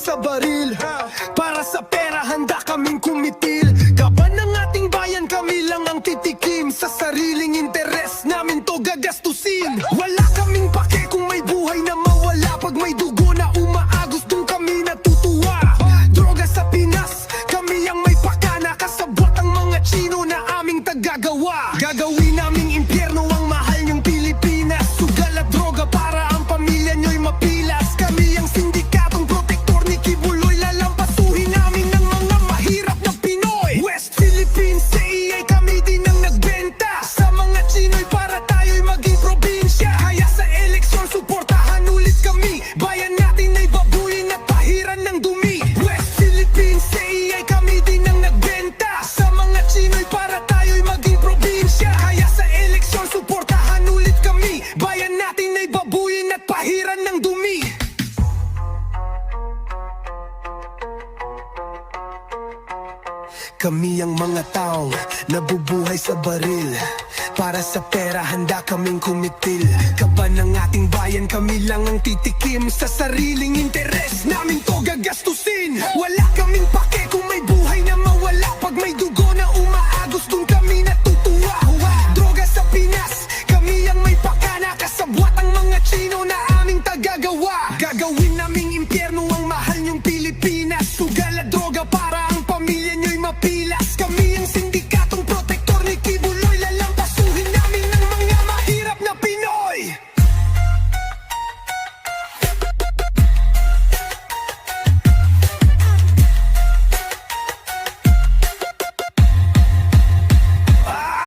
sa baril. Para sa pera handa kaming kumitil. Kaban ng ating bayan kami lang ang titikim. Sa sariling interes namin to gagastusin. Wala kaming pake kung may buhay na mawala. Pag may dugo na umaagos dun kami natutuwa. Droga sa Pinas, kami ang may pakana. Kasabwat ang mga Chino na aming taggagawa. Gagawin naming impyerno ang mahal niyong Pilipinas. Sugal at droga para ang pamilya niyo'y mapilas. Kami ang sindikatong protektor ni Kibuloy. Lalampasuhin namin ng mga mahirap na Pinoy. West Philippines, CEA kami din ang nagbenta sa mga Chino'y para tayo'y maging probinsya. Kaya sa eleksyon suportahan ulit kami. Bayan natin ay babuyin at pahiran ng dumi. West Philippines, CEA kami din ang nagbenta sa mga Chino'y para tayo'y maging probinsya. Kaya sa eleksyon suportahan ulit kami. Bayan natin ay babuyin at pahiran ng dumi. Kami ang mga taong nabubuhay sa baril. Para sa pera handa kaming kumitil. Kaban ng ating bayan kami lang ang titikim. Sa sariling interes namin to gagastusin. Wala kaming pake kung